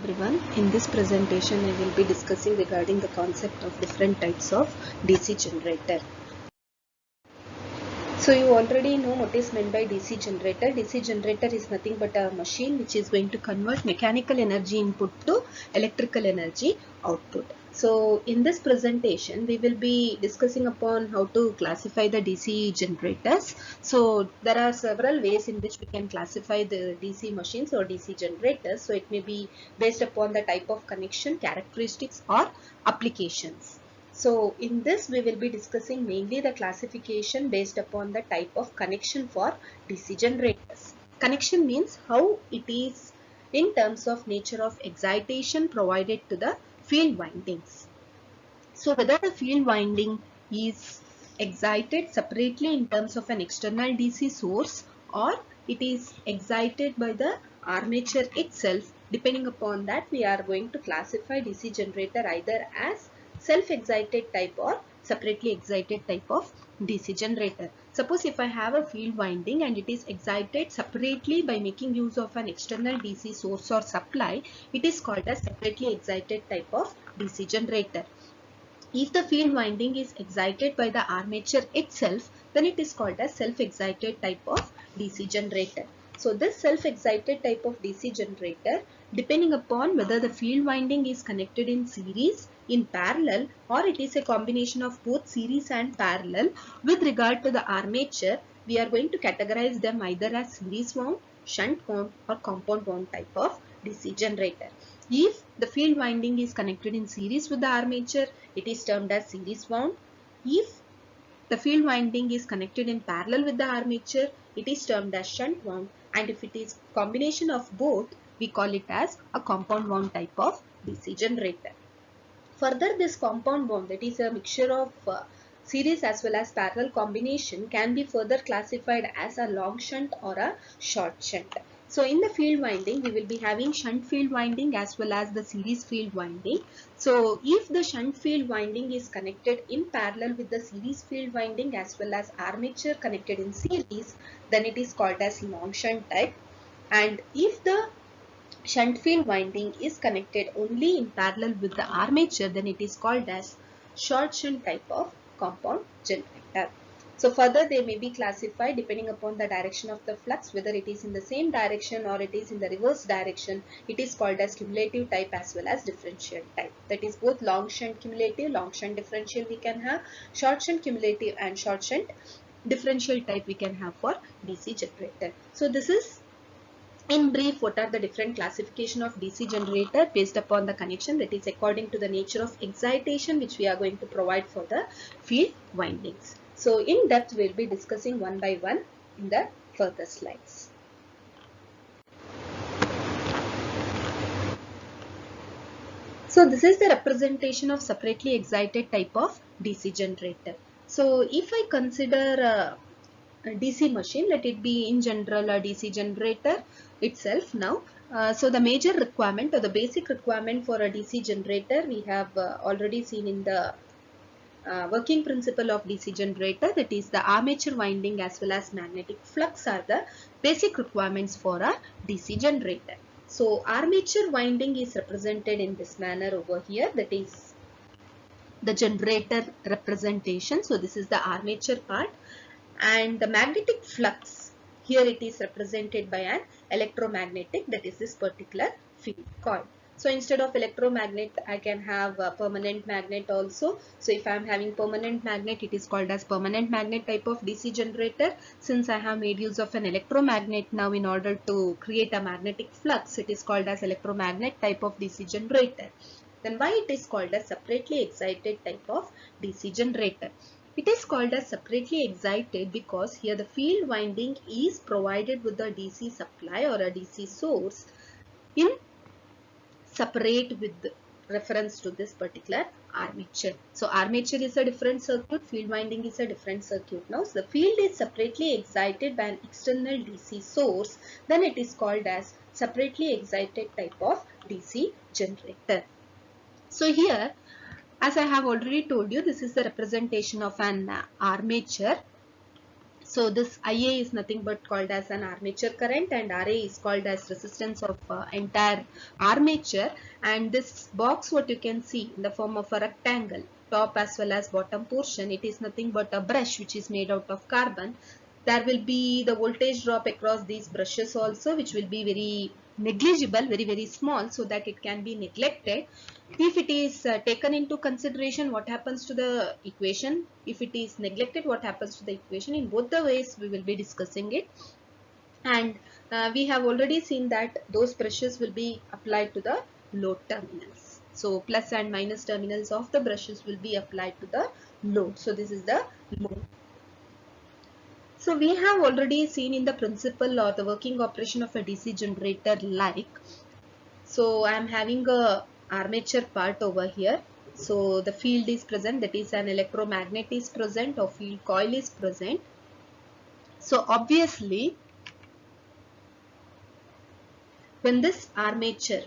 everyone. In this presentation I will be discussing regarding the concept of different types of DC generator. So you already know what is meant by DC generator. DC generator is nothing but a machine which is going to convert mechanical energy input to electrical energy output. So in this presentation we will be discussing upon how to classify the DC generators. So there are several ways in which we can classify the DC machines or DC generators. So it may be based upon the type of connection, characteristics or applications. So in this we will be discussing mainly the classification based upon the type of connection for DC generators. Connection means how it is in terms of nature of excitation provided to the field windings. So whether the field winding is excited separately in terms of an external DC source or it is excited by the armature itself, depending upon that we are going to classify DC generator either as self-excited type or separately excited type of DC generator. Suppose if I have a field winding and it is excited separately by making use of an external DC source or supply, it is called as separately excited type of DC generator. If the field winding is excited by the armature itself, then it is called as self-excited type of DC generator. So this self-excited type of DC generator, depending upon whether the field winding is connected in series, in parallel, or it is a combination of both series and parallel, with regard to the armature, we are going to categorize them either as series wound, shunt wound or compound wound type of DC generator. If the field winding is connected in series with the armature, it is termed as series wound. If the field winding is connected in parallel with the armature, it is termed as shunt wound, and if it is combination of both, we call it as a compound wound type of DC generator. Further, this compound wound, that is a mixture of series as well as parallel combination, can be further classified as a long shunt or a short shunt. So in the field winding, we will be having shunt field winding as well as the series field winding. So if the shunt field winding is connected in parallel with the series field winding as well as armature connected in series, then it is called as long shunt type. And if the shunt field winding is connected only in parallel with the armature, then it is called as short shunt type of compound generator. So further they may be classified depending upon the direction of the flux, whether it is in the same direction or it is in the reverse direction. It is called as cumulative type as well as differential type. That is both long shunt cumulative, long shunt differential we can have, short shunt cumulative and short shunt differential type we can have for DC generator. So this is in brief what are the different classification of DC generator based upon the connection, that is according to the nature of excitation which we are going to provide for the field windings. So in depth we will be discussing one by one in the further slides. So this is the representation of separately excited type of DC generator. So if I consider a DC machine, let it be in general a DC generator itself now. So the major requirement or the basic requirement for a DC generator we have already seen in the working principle of DC generator, that is the armature winding as well as magnetic flux are the basic requirements for a DC generator. So armature winding is represented in this manner over here, that is the generator representation. So this is the armature part, and the magnetic flux, here it is represented by an electromagnetic, that is this particular field coil. So instead of electromagnet I can have a permanent magnet also. So if I am having permanent magnet, it is called as permanent magnet type of DC generator. Since I have made use of an electromagnet now in order to create a magnetic flux, it is called as electromagnet type of DC generator. Then why it is called as separately excited type of DC generator? It is called as separately excited because here the field winding is provided with the DC supply or a DC source in separate with reference to this particular armature. So armature is a different circuit, field winding is a different circuit. Now so the field is separately excited by an external DC source, then it is called as separately excited type of DC generator. So here, as I have already told you, this is the representation of an armature So this IA is nothing but called as an armature current, and RA is called as resistance of entire armature. And this box, what you can see in the form of a rectangle, top as well as bottom portion, it is nothing but a brush which is made out of carbon. There will be the voltage drop across these brushes also, which will be very negligible, very small, so that it can be neglected. If it is taken into consideration, what happens to the equation? If it is neglected, what happens to the equation? In both the ways we will be discussing it. And we have already seen that those brushes will be applied to the load terminals. So plus and minus terminals of the brushes will be applied to the load. So this is the load. So we have already seen in the principle or the working operation of a DC generator like. So I am having a armature part over here. So the field is present, that is an electromagnet is present or field coil is present. So obviously when this armature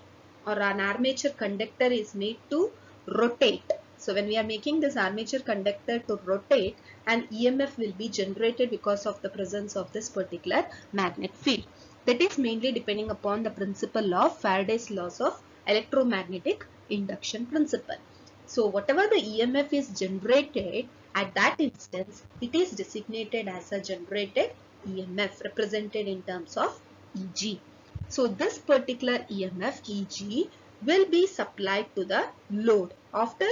or an armature conductor is made to rotate, so when we are making this armature conductor to rotate, an EMF will be generated because of the presence of this particular magnet field. That is mainly depending upon the principle of Faraday's laws of electromagnetic induction principle. So whatever the EMF is generated at that instance, it is designated as a generated EMF, represented in terms of EG. So this particular EMF EG will be supplied to the load after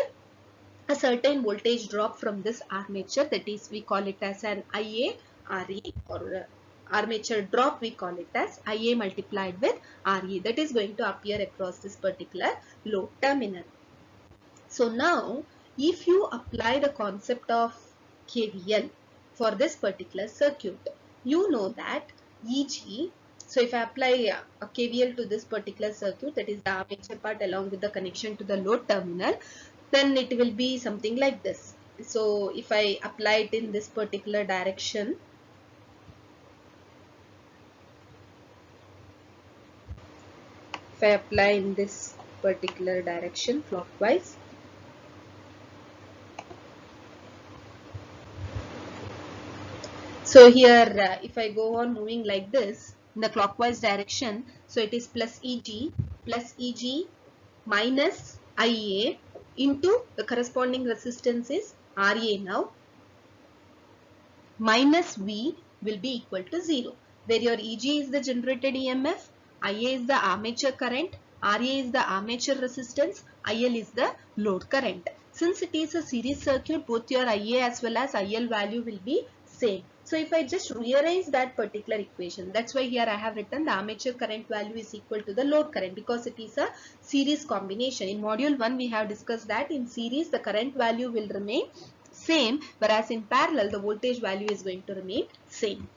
a certain voltage drop from this armature, that is we call it as an IA RE, or armature drop we call it as IA multiplied with RE, that is going to appear across this particular load terminal. So now if you apply the concept of KVL for this particular circuit, you know that EG, so if I apply a KVL to this particular circuit, that is the armature part along with the connection to the load terminal, then it will be something like this. So if I apply it in this particular direction, if I apply in this particular direction clockwise, so here if I go on moving like this in the clockwise direction, so it is plus EG minus IA into the corresponding resistance is RA now, minus V will be equal to 0, where your EG is the generated EMF, IA is the armature current, RA is the armature resistance, IL is the load current. Since it is a series circuit, both your IA as well as IL value will be same. So if I just rearrange that particular equation, that's why here I have written the armature current value is equal to the load current, because it is a series combination. In module 1 we have discussed that in series the current value will remain same, whereas in parallel the voltage value is going to remain same.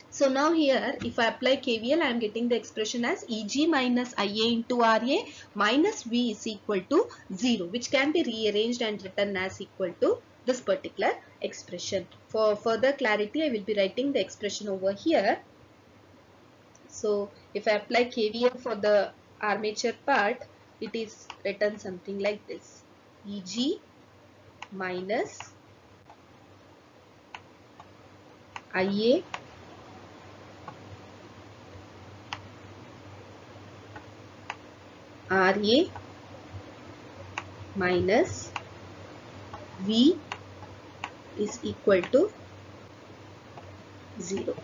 So now here if I apply KVL, I am getting the expression as EG minus IA into RA minus V is equal to 0, which can be rearranged and written as equal to this particular expression. For further clarity, I will be writing the expression over here. So if I apply KVL for the armature part, it is written something like this: EG minus IA RA minus V is equal to 0.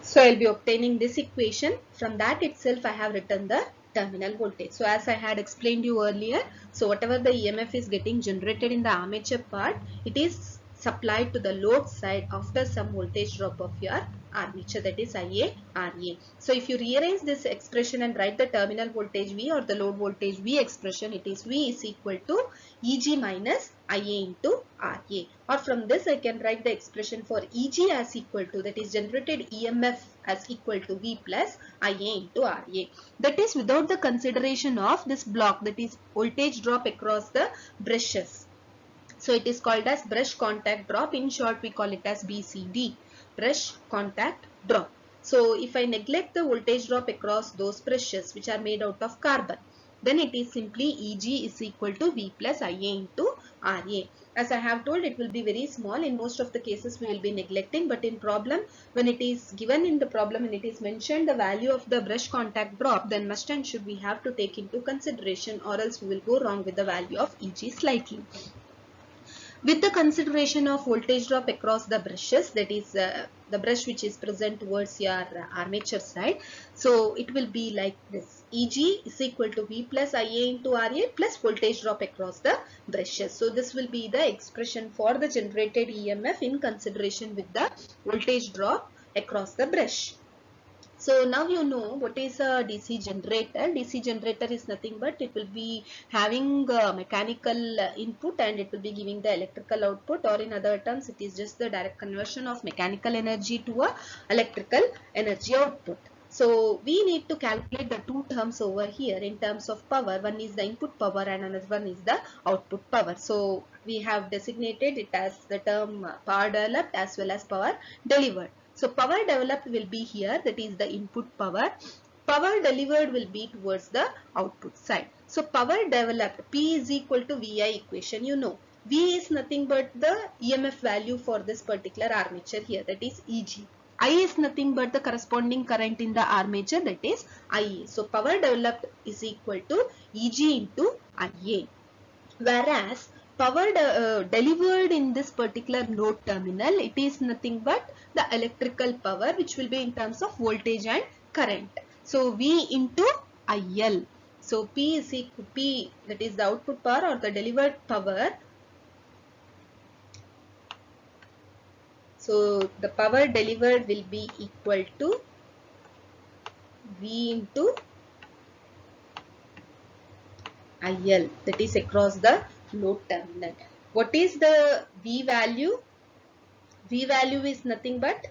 So I will be obtaining this equation. From that itself I have written the terminal voltage. So as I had explained you earlier, so whatever the EMF is getting generated in the armature part, it is supplied to the load side after some voltage drop of your armature, that is IA RA. So if you rearrange this expression and write the terminal voltage V or the load voltage V expression, it is V is equal to EG minus IA into RA. Or from this I can write the expression for EG as equal to, that is generated EMF as equal to V plus IA into RA. That is without the consideration of this block, that is voltage drop across the brushes. So it is called as brush contact drop. In short we call it as BCD, brush contact drop. So if I neglect the voltage drop across those brushes which are made out of carbon, then it is simply EG is equal to V plus IA into RA. As I have told, it will be very small. In most of the cases we will be neglecting, but in problem, when it is given in the problem and it is mentioned the value of the brush contact drop, then must and should we have to take into consideration, or else we will go wrong with the value of EG slightly. With the consideration of voltage drop across the brushes, that is the brush which is present towards your armature side, so it will be like this: Eg is equal to V plus Ia into Ra plus voltage drop across the brushes. So this will be the expression for the generated EMF in consideration with the voltage drop across the brush. So now you know what is a DC generator. DC generator is nothing but it will be having mechanical input and it will be giving the electrical output, or in other terms it is just the direct conversion of mechanical energy to a electrical energy output. So we need to calculate the two terms over here in terms of power. One is the input power and another one is the output power. So we have designated it as the term power developed as well as power delivered. So power developed will be here, that is the input power. Power delivered will be towards the output side. So power developed, P is equal to VI equation, you know. V is nothing but the EMF value for this particular armature here, that is EG. I is nothing but the corresponding current in the armature, that is IA. So power developed is equal to EG into IA. Whereas power delivered in this particular load terminal, it is nothing but the electrical power, which will be in terms of voltage and current. So V into IL. So P is equal to P, that is the output power or the delivered power. So the power delivered will be equal to V into IL, that is across the load terminal. What is the V value? V value is nothing but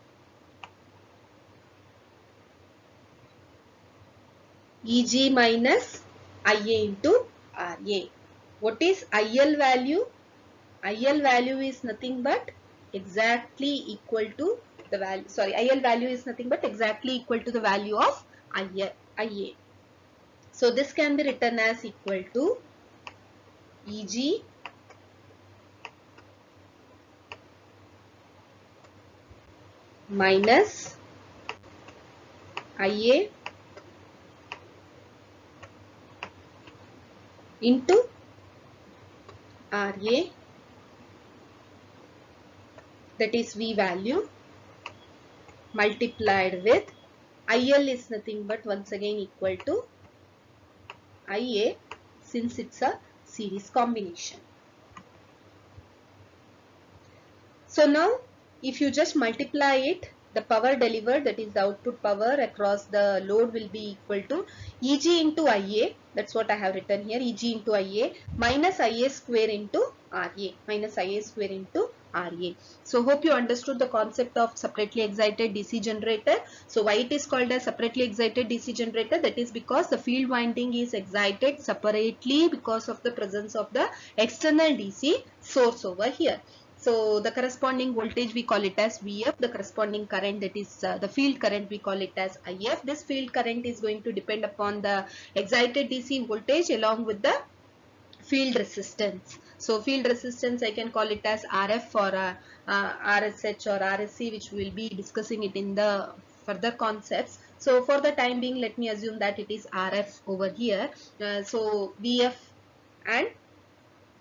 Eg minus Ia into Ra. What is IL value? IL value is nothing but exactly equal to the value, IL value is nothing but exactly equal to the value of Ia. So this can be written as equal to Eg minus Ia into Ra, that is V value, multiplied with IL is nothing but once again equal to Ia, since it's a series combination. So now if you just multiply it, the power delivered, that is the output power across the load, will be equal to Eg into Ia, that's what I have written here, Eg into Ia minus Ia square into Ra, minus Ia square into Ra. So hope you understood the concept of separately excited DC generator. So why it is called as separately excited DC generator? That is because the field winding is excited separately because of the presence of the external DC source over here. So the corresponding voltage we call it as Vf, the corresponding current, that is the field current, we call it as If. This field current is going to depend upon the excited DC voltage along with the field resistance. So field resistance I can call it as RF or RSH or RSC, which we will be discussing it in the further concepts. So for the time being, let me assume that it is RF over here. So Vf, and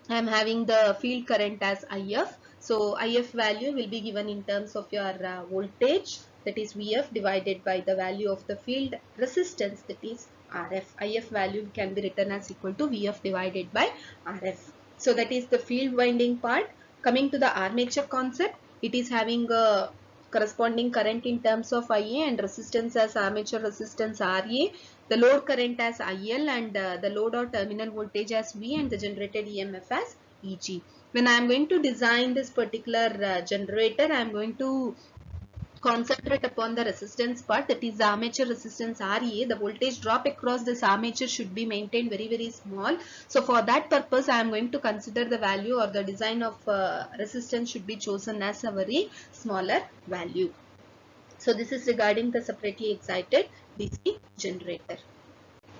I am having the field current as If. So If value will be given in terms of your voltage, that is Vf, divided by the value of the field resistance, that is Rf. If value can be written as equal to Vf divided by Rf. So that is the field winding part. Coming to the armature concept, it is having a corresponding current in terms of Ia and resistance as armature resistance Ra, the load current as IL, and the load or terminal voltage as V, and the generated EMF as Eg. When I am going to design this particular generator, I am going to concentrate upon the resistance part, that is the armature resistance Ra. The voltage drop across this armature should be maintained very small. So for that purpose, I am going to consider the value or the design of resistance should be chosen as a very smaller value. So this is regarding the separately excited DC generator.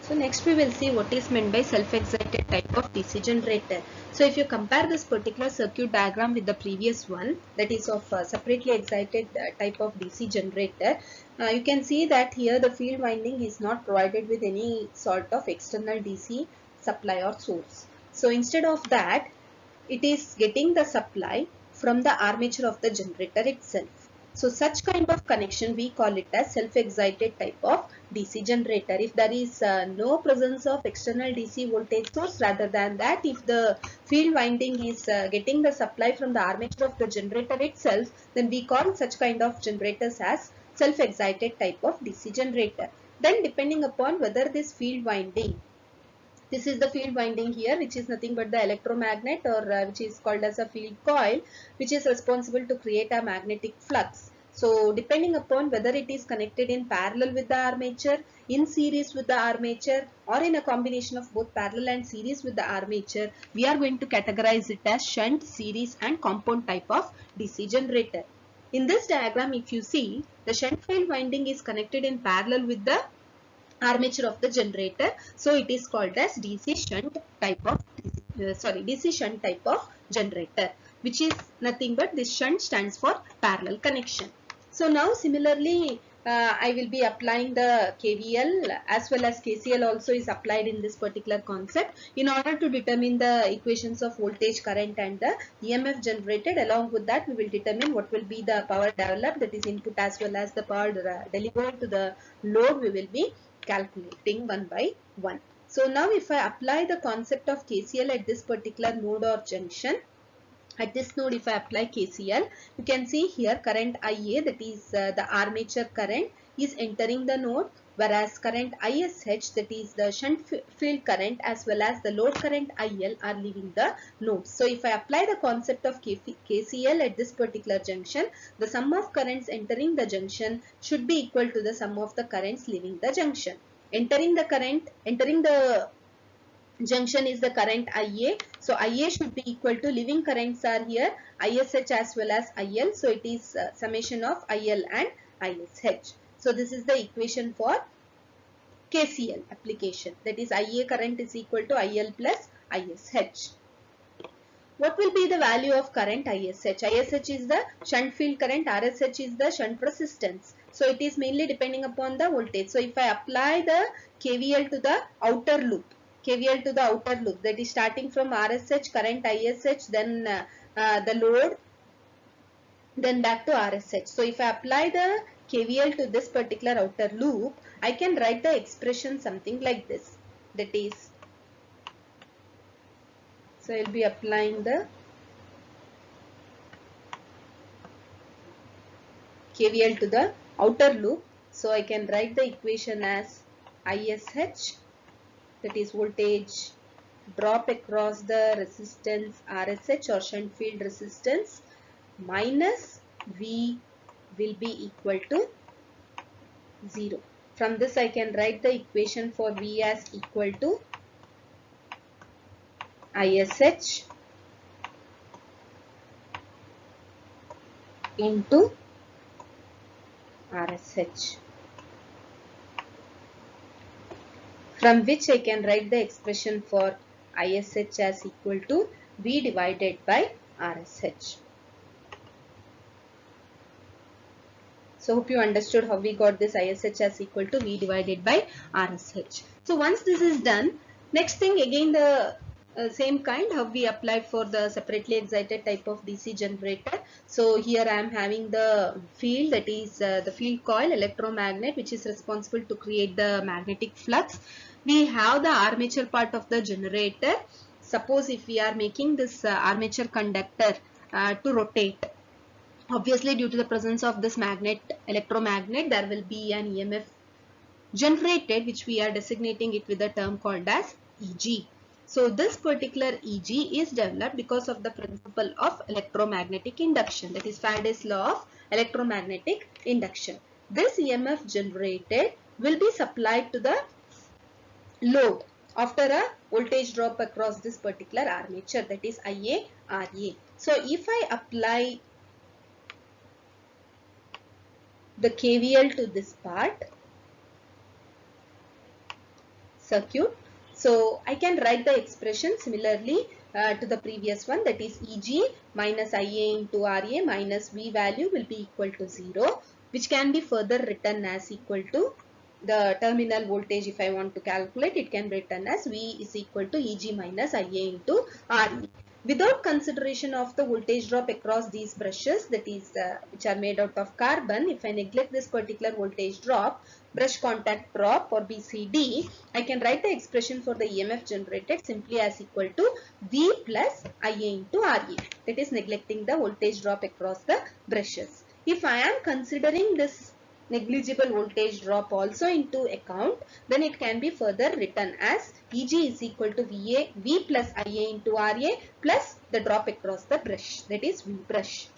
So next we will see what is meant by self-excited type of DC generator. So if you compare this particular circuit diagram with the previous one, that is of separately excited type of DC generator, you can see that here the field winding is not provided with any sort of external DC supply or source. So instead of that, it is getting the supply from the armature of the generator itself. So such kind of connection we call it as self-excited type of DC generator. If there is no presence of external DC voltage source, rather than that, if the field winding is getting the supply from the armature of the generator itself, then we call such kind of generators as self-excited type of DC generator. Then depending upon whether this field winding, this is the field winding here, which is nothing but the electromagnet, or which is called as a field coil, which is responsible to create a magnetic flux. So depending upon whether it is connected in parallel with the armature, in series with the armature, or in a combination of both parallel and series with the armature, we are going to categorize it as shunt, series and compound type of DC generator. In this diagram, if you see, the shunt field winding is connected in parallel with the armature of the generator, so it is called as DC shunt type of DC shunt type of generator, which is nothing but this shunt stands for parallel connection. So now similarly, I will be applying the KVL as well as KCL also is applied in this particular concept in order to determine the equations of voltage, current and the EMF generated. Along with that, we will determine what will be the power developed, that is input, as well as the power delivered to the load. We will be calculating one by one. So now if I apply the concept of KCL at this particular node or junction, at this node if I apply KCL, you can see here current IA, that is the armature current, is entering the node, whereas current ISH, that is the shunt field current, as well as the load current IL, are leaving the node. So if I apply the concept of KCL at this particular junction, the sum of currents entering the junction should be equal to the sum of the currents leaving the junction. Entering the junction is the current IA. So IA should be equal to, leaving currents are here ISH as well as IL. So it is summation of IL and ISH. So this is the equation for KCL application. That is IA current is equal to IL plus ISH. What will be the value of current ISH? ISH is the shunt field current, RSH is the shunt resistance. So it is mainly depending upon the voltage. So if I apply the KVL to the outer loop, that is starting from RSH, current ISH, then the load, then back to RSH. So if I apply the KVL to this particular outer loop, I can write the expression something like this. That is, so I will be applying the KVL to the outer loop. So I can write the equation as ISH, that is voltage drop across the resistance RSH or shunt field resistance, minus V will be equal to 0. From this I can write the equation for V as equal to ISH into RSH, from which I can write the expression for ISH as equal to V divided by RSH. So hope you understood how we got this ISH as equal to V divided by RSH. So once this is done, next thing again the same kind how we applied for the separately excited type of DC generator. So here I am having the field, that is the field coil electromagnet, which is responsible to create the magnetic flux. We have the armature part of the generator. Suppose if we are making this armature conductor to rotate, obviously due to the presence of this electromagnet, there will be an EMF generated, which we are designating it with a term called as EG. So this particular EG is developed because of the principle of electromagnetic induction, that is Faraday's law of electromagnetic induction. This EMF generated will be supplied to the load after a voltage drop across this particular armature, that is IA RA. So if I apply the KVL to this part, circuit. So I can write the expression similarly to the previous one, that is Eg minus Ia into Ra minus V value will be equal to 0, which can be further written as equal to the terminal voltage. If I want to calculate, it can be written as V is equal to Eg minus Ia into Re. Without consideration of the voltage drop across these brushes, that is which are made out of carbon, if I neglect this particular voltage drop, brush contact drop or BCD, I can write the expression for the EMF generated simply as equal to V plus Ia into Ra. That is neglecting the voltage drop across the brushes. If I am considering this negligible voltage drop also into account, then it can be further written as Eg is equal to V plus Ia into Ra plus the drop across the brush, that is V brush.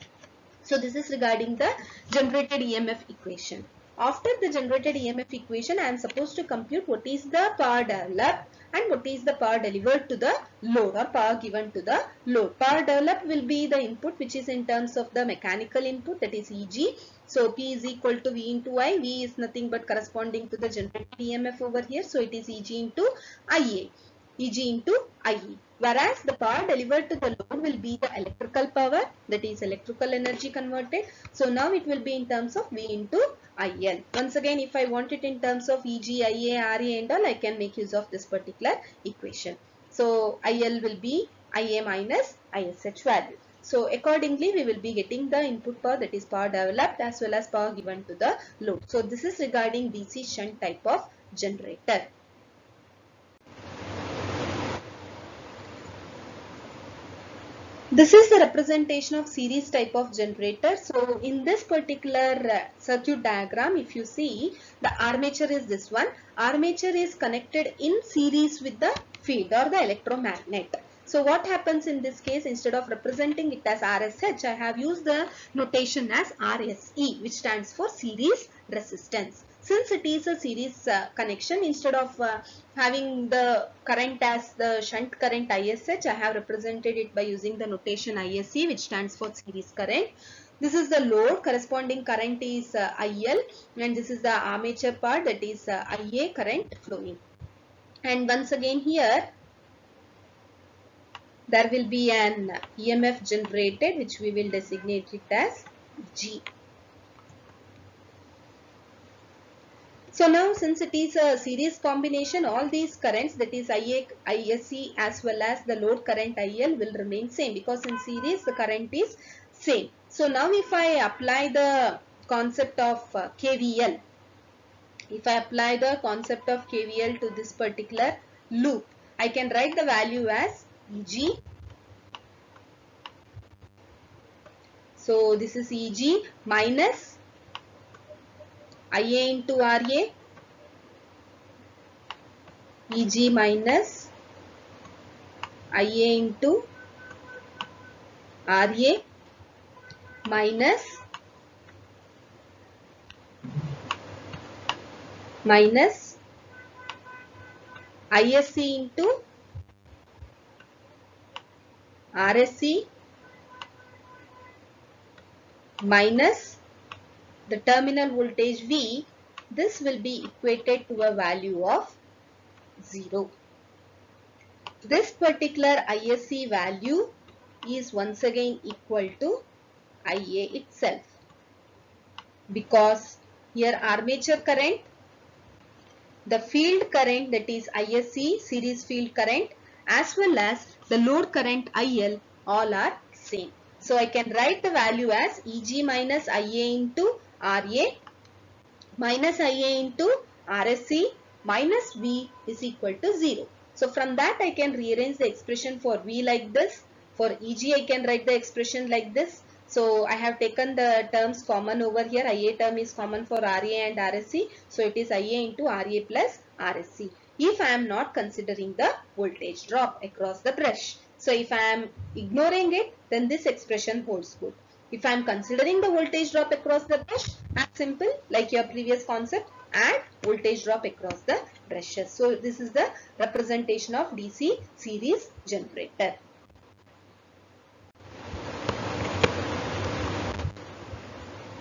So this is regarding the generated EMF equation. After the generated EMF equation, I am supposed to compute what is the power developed and what is the power delivered to the load or power given to the load. Power developed will be the input which is in terms of the mechanical input, that is Eg. So P is equal to V into I. V is nothing but corresponding to the generated EMF over here. So it is Eg into Ia. Eg into IE. Whereas the power delivered to the load will be the electrical power, that is electrical energy converted. So now it will be in terms of V into IL. Once again, if I want it in terms of Eg, Ia, Ra and all, I can make use of this particular equation. So IL will be Ia minus ISH value. So accordingly, we will be getting the input power, that is power developed as well as power given to the load. So this is regarding DC shunt type of generator. This is the representation of series type of generator. So in this particular circuit diagram, if you see, the armature is this one. Armature is connected in series with the field or the electromagnet. So what happens in this case, instead of representing it as RSH, I have used the notation as RSE, which stands for series resistance. Since it is a series connection, instead of having the current as the shunt current ISH, I have represented it by using the notation ISC, which stands for series current. This is the load, corresponding current is IL, and this is the armature part, that is IA current flowing. And once again here, there will be an EMF generated, which we will designate it as G. So now, since it is a series combination, all these currents, that is IA, ISC as well as the load current IL will remain same, because in series the current is same. So now if I apply the concept of KVL, if I apply the concept of KVL to this particular loop, I can write the value as Eg. So this is Eg minus Ia into Ra, Eg minus Ia into Ra minus ISC into RSC minus the terminal voltage V. This will be equated to a value of 0. This particular ISC value is once again equal to Ia itself, because here armature current, the field current, that is ISC series field current, as well as the load current IL, all are same. So I can write the value as Eg minus Ia into Ra minus Ia into RSC minus V is equal to 0. So from that I can rearrange the expression for V like this. For Eg I can write the expression like this. So I have taken the terms common over here. Ia term is common for Ra and RSC. So it is Ia into Ra plus RSC. If I am not considering the voltage drop across the brush. So if I am ignoring it, then this expression holds good. If I am considering the voltage drop across the brush, add simple like your previous concept, add voltage drop across the brushes. So this is the representation of DC series generator.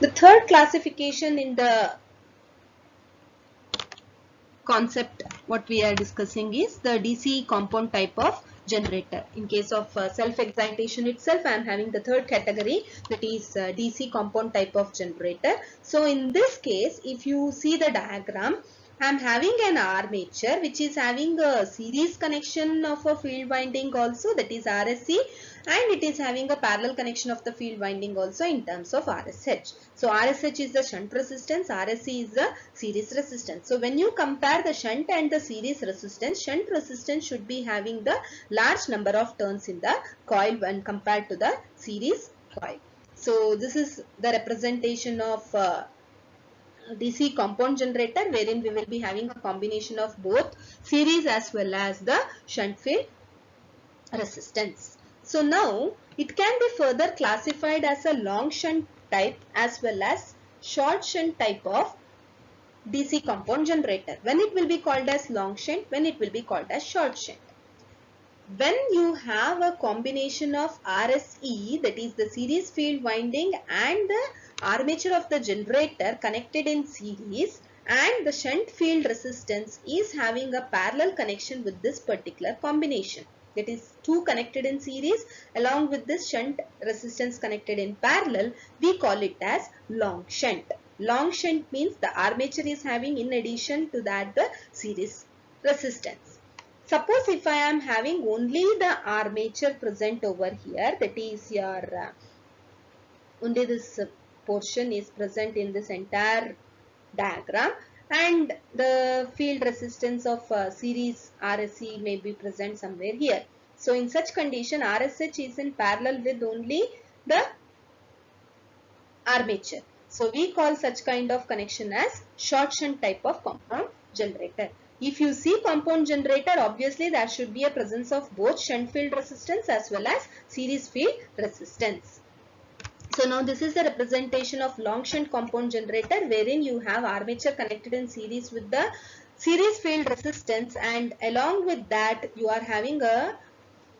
The third classification in the concept what we are discussing is the DC compound type of generator. In case of self-excitation itself, I am having the third category, that is DC compound type of generator. So in this case, if you see the diagram, I am having an armature which is having a series connection of a field winding also, that is RSC, and it is having a parallel connection of the field winding also in terms of RSH. So RSH is the shunt resistance, RSC is the series resistance. So when you compare the shunt and the series resistance, shunt resistance should be having the large number of turns in the coil when compared to the series coil. So this is the representation of DC compound generator, wherein we will be having a combination of both series as well as the shunt field resistance. So now it can be further classified as a long shunt type as well as short shunt type of DC compound generator. When it will be called as long shunt, when it will be called as short shunt. When you have a combination of RSE, that is the series field winding, and the armature of the generator connected in series, and the shunt field resistance is having a parallel connection with this particular combination, that is two connected in series along with this shunt resistance connected in parallel, we call it as long shunt. Long shunt means the armature is having in addition to that the series resistance. Suppose if I am having only the armature present over here, that is your only this portion is present in this entire diagram, and the field resistance of series RSC may be present somewhere here. So in such condition, RSH is in parallel with only the armature. So we call such kind of connection as short shunt type of compound generator. If you see compound generator, obviously there should be a presence of both shunt field resistance as well as series field resistance. So now this is the representation of long shunt compound generator, wherein you have armature connected in series with the series field resistance, and along with that you are having a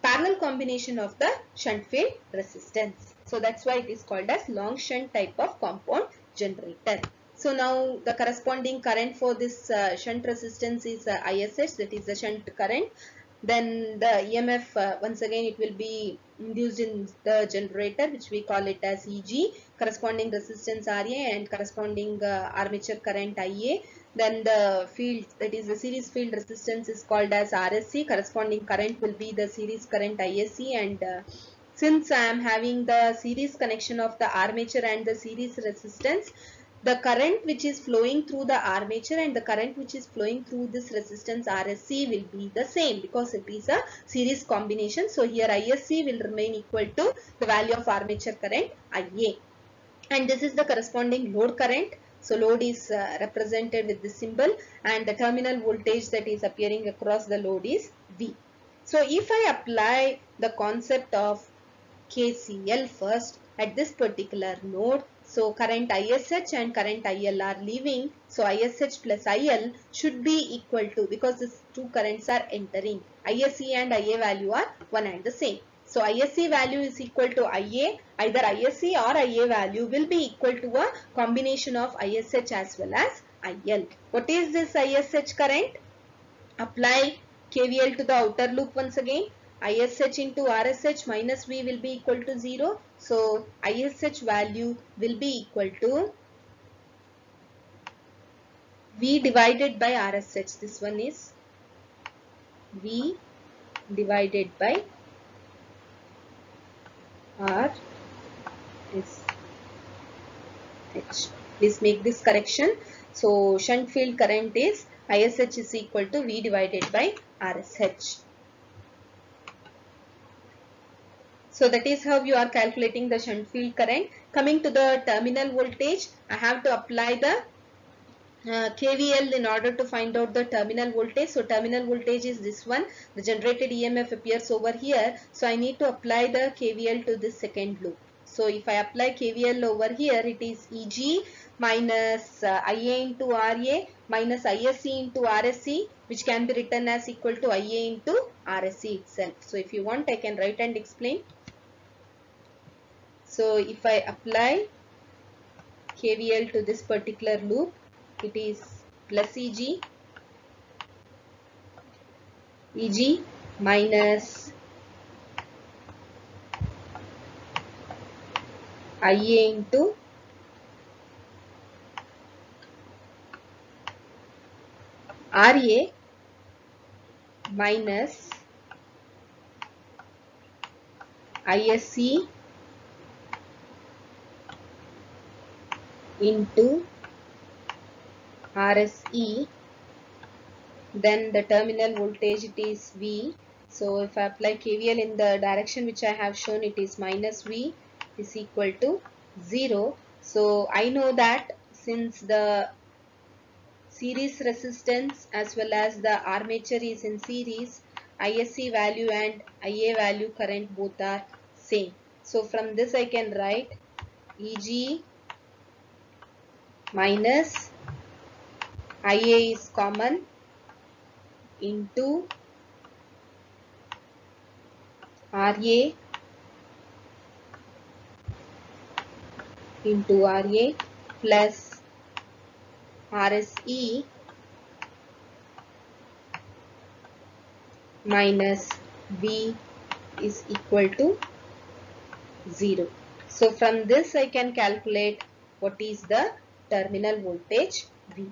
parallel combination of the shunt field resistance. So that's why it is called as long shunt type of compound generator. So now the corresponding current for this shunt resistance is ISH, that is the shunt current. Then the EMF, once again it will be induced in the generator, which we call it as EG, corresponding resistance RA, and corresponding armature current IA. Then the field, that is the series field resistance, is called as RSC, corresponding current will be the series current ISC, and since I am having the series connection of the armature and the series resistance, the current which is flowing through the armature and the current which is flowing through this resistance RSC will be the same, because it is a series combination. So here ISC will remain equal to the value of armature current IA, and this is the corresponding load current. So load is represented with this symbol, and the terminal voltage that is appearing across the load is V. So if I apply the concept of KCL first at this particular node, so current ISH and current IL are leaving, so ISH plus IL should be equal to, because these two currents are entering, ISC and IA value are one and the same. So ISC value is equal to IA, either ISC or IA value will be equal to a combination of ISH as well as IL. What is this ISH current? Apply KVL to the outer loop once again. ISH into RSH minus V will be equal to 0. So ISH value will be equal to V divided by RSH. This one is V divided by RSH. Please make this correction. So shunt field current is ISH is equal to V divided by RSH. So that is how you are calculating the shunt field current. Coming to the terminal voltage, I have to apply the KVL in order to find out the terminal voltage. So terminal voltage is this one. The generated EMF appears over here. So I need to apply the KVL to this second loop. So if I apply KVL over here, it is EG minus IA into RA minus ISC into RSC, which can be written as equal to IA into RSC itself. So if you want, I can write and explain. So if I apply KVL to this particular loop, it is plus EG Eg minus Ia into Ra minus Isc into Rse, then the terminal voltage it is V. So if I apply KVL in the direction which I have shown, it is minus V is equal to 0. So I know that since the series resistance as well as the armature is in series, Isc value and Ia value current both are same. So from this I can write Eg minus Ia is common into Ra into Ra plus Rse minus V is equal to 0. So from this I can calculate what is the terminal voltage V.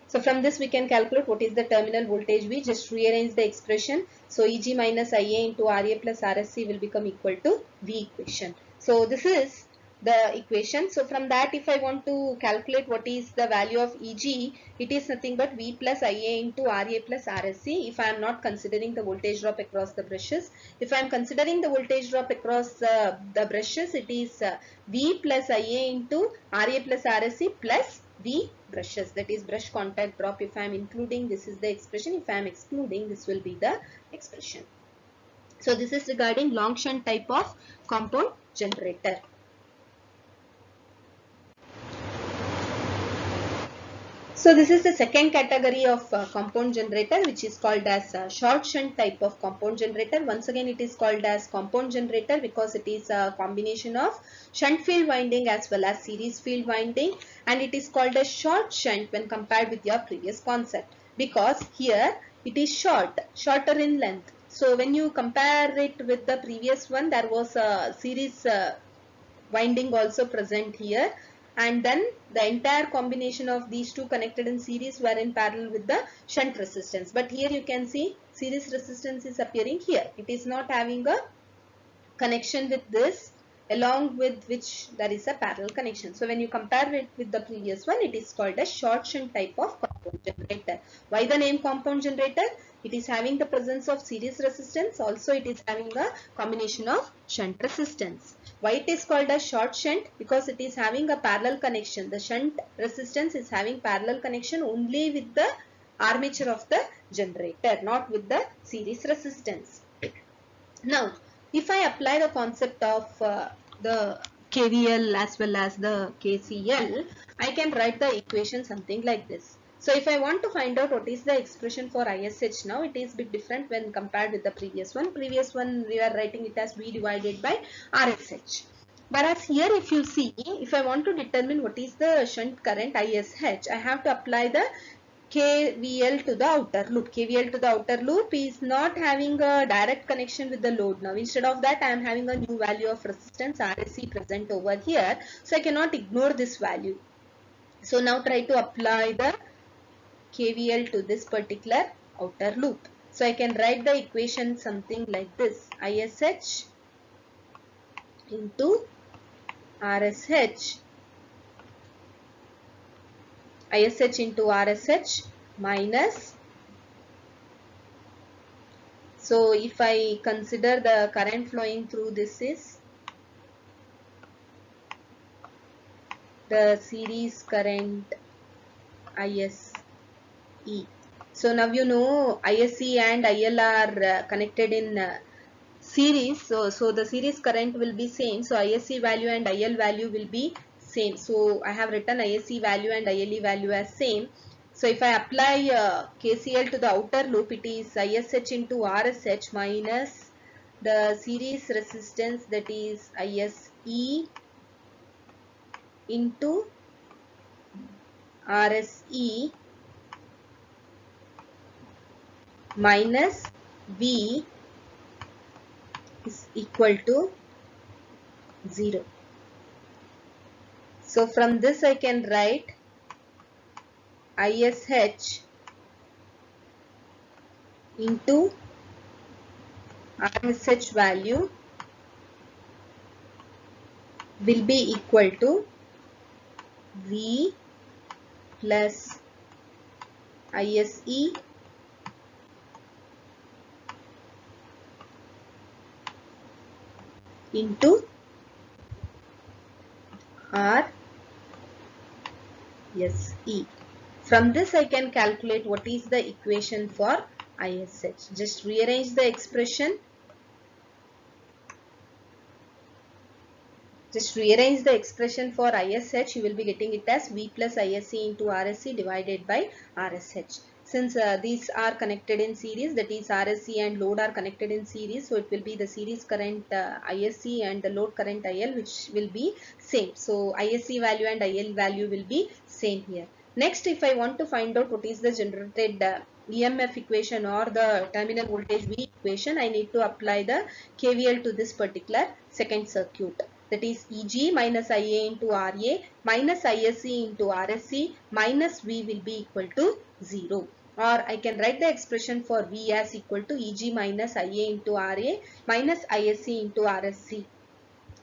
So from this we can calculate what is the terminal voltage V. Just rearrange the expression. So Eg minus Ia into Ra plus Rsc will become equal to V equation. So this is the equation. So from that if I want to calculate what is the value of Eg, it is nothing but V plus Ia into Ra plus Rsc if I am not considering the voltage drop across the brushes. If I am considering the voltage drop across the brushes, it is V plus Ia into Ra plus Rsc plus V brushes, that is brush contact drop. If I am including, this is the expression. If I am excluding, this will be the expression. So this is regarding long shunt type of compound generator. So this is the second category of compound generator, which is called as short shunt type of compound generator. Once again it is called as compound generator because it is a combination of shunt field winding as well as series field winding, and it is called as short shunt when compared with your previous concept because here it is shorter in length. So when you compare it with the previous one, there was a series winding also present here, and then the entire combination of these two connected in series were in parallel with the shunt resistance. But here you can see series resistance is appearing here. It is not having a connection with this, along with which there is a parallel connection. So when you compare it with the previous one, it is called a short shunt type of compound generator. Why the name compound generator? It is having the presence of series resistance. Also it is having a combination of shunt resistance. Why it is called a short shunt? Because it is having a parallel connection. The shunt resistance is having parallel connection only with the armature of the generator, not with the series resistance. Now, if I apply the concept of the KVL as well as the KCL, I can write the equation something like this. So, if I want to find out what is the expression for ISH now, it is a bit different when compared with the previous one. Previous one, we are writing it as V divided by RSH. Whereas here, if you see, if I want to determine what is the shunt current ISH, I have to apply the KVL to the outer loop. KVL to the outer loop is not having a direct connection with the load now. Instead of that, I am having a new value of resistance RSC present over here. So I cannot ignore this value. So now try to apply the KVL to this particular outer loop. So I can write the equation something like this. ISH into RSH. ISH into RSH minus. So if I consider the current flowing through this is the series current ISE. So now you know ISE and IL are connected in series. So the series current will be same. So ISE value and IL value will be same. So I have written ISE value and ILE value as same. So if I apply KCL to the outer loop, it is ISH into RSH minus the series resistance, that is ISE into RSE minus V is equal to 0. So from this I can write ISH into RSH value will be equal to V plus ISE into RSE. From this I can calculate what is the equation for ISH. Just rearrange the expression. Just rearrange the expression for ISH. You will be getting it as V plus ISE into RSE divided by RSH. Since these are connected in series, that is RSE and load are connected in series, so it will be the series current ISE and the load current IL, which will be same. So ISE value and IL value will be same here. Next, if I want to find out what is the generated EMF equation or the terminal voltage V equation, I need to apply the KVL to this particular second circuit. That is Eg minus Ia into Ra minus Isc into Rsc minus V will be equal to 0. Or I can write the expression for V as equal to Eg minus Ia into Ra minus Isc into Rsc.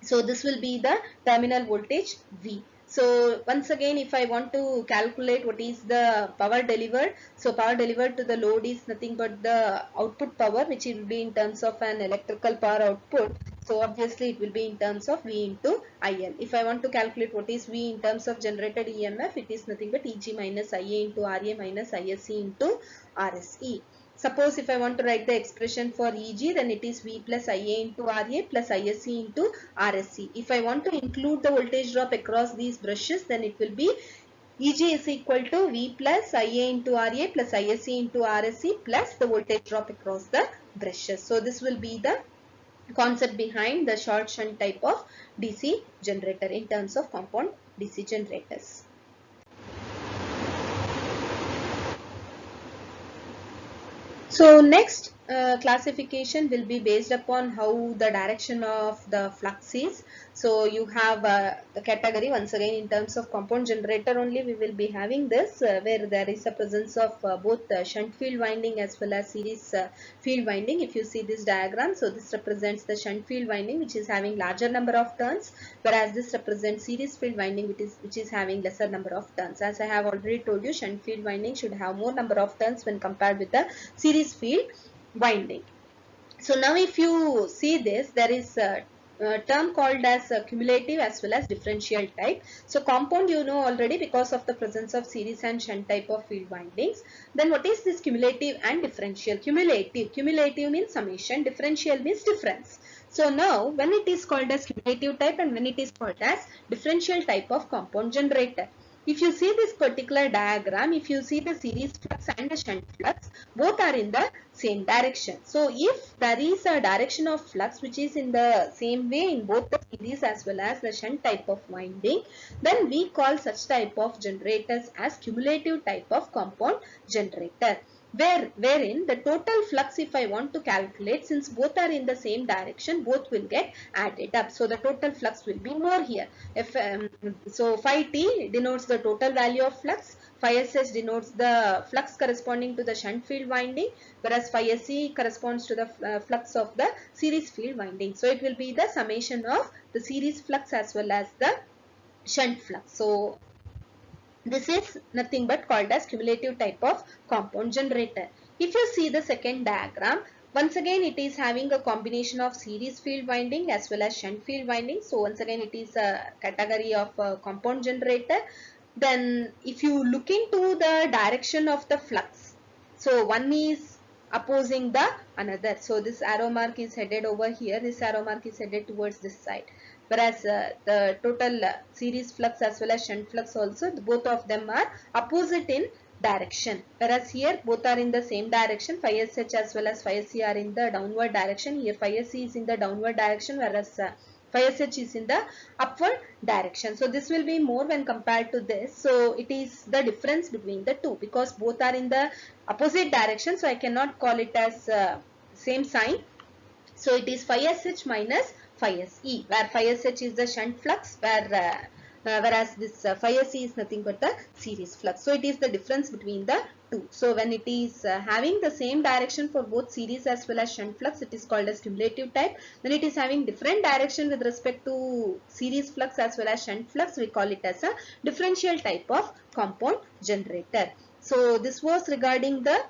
So this will be the terminal voltage V. So once again, if I want to calculate what is the power delivered, so power delivered to the load is nothing but the output power, which will be in terms of an electrical power output. So obviously it will be in terms of V into IL. If I want to calculate what is V in terms of generated EMF, it is nothing but Eg minus Ia into Ra minus Isc into Rse. Suppose if I want to write the expression for Eg, then it is V plus Ia into Ra plus Isc into Rsc. If I want to include the voltage drop across these brushes, then it will be Eg is equal to V plus Ia into Ra plus Isc into Rsc plus the voltage drop across the brushes. So this will be the concept behind the short shunt type of DC generator in terms of compound DC generators. So next classification will be based upon how the direction of the flux is. So you have the category once again in terms of compound generator only we will be having this where there is a presence of both shunt field winding as well as series field winding. If you see this diagram, so this represents the shunt field winding which is having larger number of turns, whereas this represents series field winding which is having lesser number of turns. As I have already told you, shunt field winding should have more number of turns when compared with the series field winding. So now if you see this, there is a term called as cumulative as well as differential type. So compound you know already because of the presence of series and shunt type of field windings. Then what is this cumulative and differential? Cumulative means summation, differential means difference. So now when it is called as cumulative type and when it is called as differential type of compound generator. If you see this particular diagram, if you see the series flux and the shunt flux, both are in the same direction. So if there is a direction of flux which is in the same way in both the series as well as the shunt type of winding, then we call such type of generators as cumulative type of compound generator. Wherein the total flux, if I want to calculate, since both are in the same direction, both will get added up. So the total flux will be more here. So phi t denotes the total value of flux, phi sh denotes the flux corresponding to the shunt field winding, whereas phi se corresponds to the flux of the series field winding. So it will be the summation of the series flux as well as the shunt flux. So this is nothing but called as cumulative type of compound generator. If you see the second diagram, once again it is having a combination of series field winding as well as shunt field winding. So once again it is a category of a compound generator. Then if you look into the direction of the flux, so one is opposing the another. So this arrow mark is headed over here, this arrow mark is headed towards this side. Whereas the total series flux as well as shunt flux also, both of them are opposite in direction. Whereas here both are in the same direction, phi sh as well as phi se are in the downward direction. Here phi se is in the downward direction, whereas phi sh is in the upward direction. So this will be more when compared to this. So it is the difference between the two because both are in the opposite direction. So I cannot call it as same sign. So it is phi sh minus phi se, where phi sh is the shunt flux, whereas this phi se is nothing but the series flux. So it is the difference between the two. So when it is having the same direction for both series as well as shunt flux, it is called as cumulative type. When it is having different direction with respect to series flux as well as shunt flux, we call it as a differential type of compound generator. So this was regarding the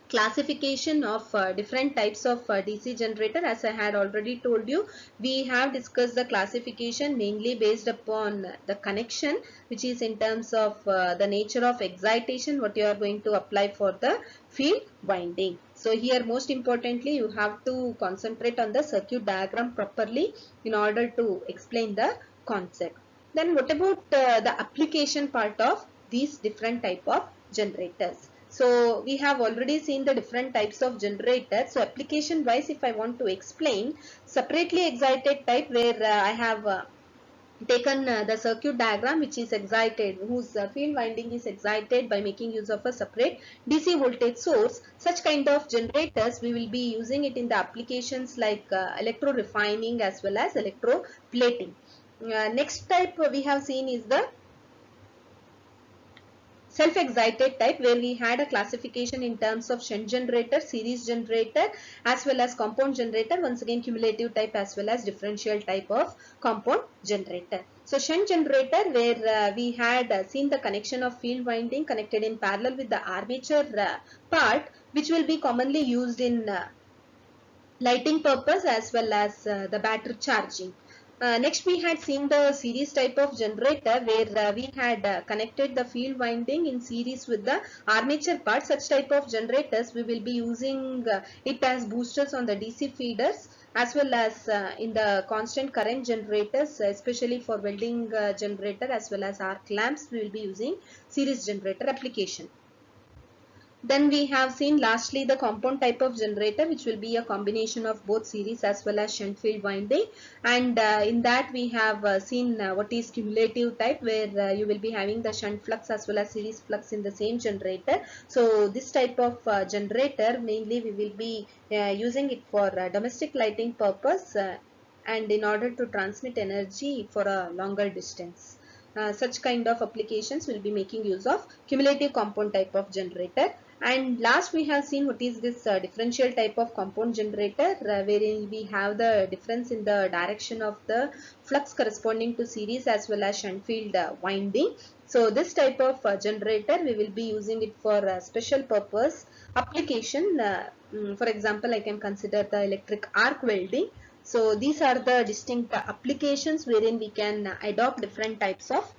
classification of different types of DC generator. As I had already told you, we have discussed the classification mainly based upon the connection, which is in terms of the nature of excitation what you are going to apply for the field winding. So here most importantly you have to concentrate on the circuit diagram properly in order to explain the concept. Then what about the application part of these different type of generators? So we have already seen the different types of generators. So application wise, if I want to explain, separately excited type where I have taken the circuit diagram which is excited, whose field winding is excited by making use of a separate DC voltage source. Such kind of generators we will be using it in the applications like electro refining as well as electroplating. Next type we have seen is the self-excited type, where we had a classification in terms of shunt generator, series generator as well as compound generator, once again cumulative type as well as differential type of compound generator. So shunt generator, where we had seen the connection of field winding connected in parallel with the armature part, which will be commonly used in lighting purpose as well as the battery charging. Next we had seen the series type of generator, where we had connected the field winding in series with the armature part. Such type of generators we will be using it as boosters on the DC feeders as well as in the constant current generators, especially for welding generator as well as arc lamps we will be using series generator application. Then we have seen lastly the compound type of generator, which will be a combination of both series as well as shunt field winding, and in that we have seen what is cumulative type, where you will be having the shunt flux as well as series flux in the same generator. So this type of generator mainly we will be using it for domestic lighting purpose and in order to transmit energy for a longer distance. Such kind of applications will be making use of cumulative compound type of generator. And last we have seen what is this differential type of compound generator, wherein we have the difference in the direction of the flux corresponding to series as well as shunt field winding. So this type of generator we will be using it for special purpose application. For example, I can consider the electric arc welding. So these are the distinct applications wherein we can adopt different types of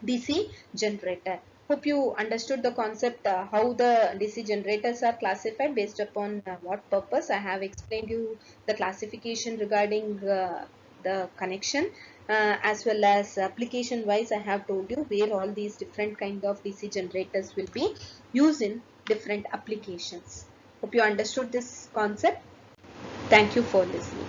DC generator. Hope you understood the concept, how the DC generators are classified based upon what purpose. I have explained you the classification regarding the connection as well as application wise. I have told you where all these different kind of DC generators will be used in different applications. Hope you understood this concept. Thank you for listening.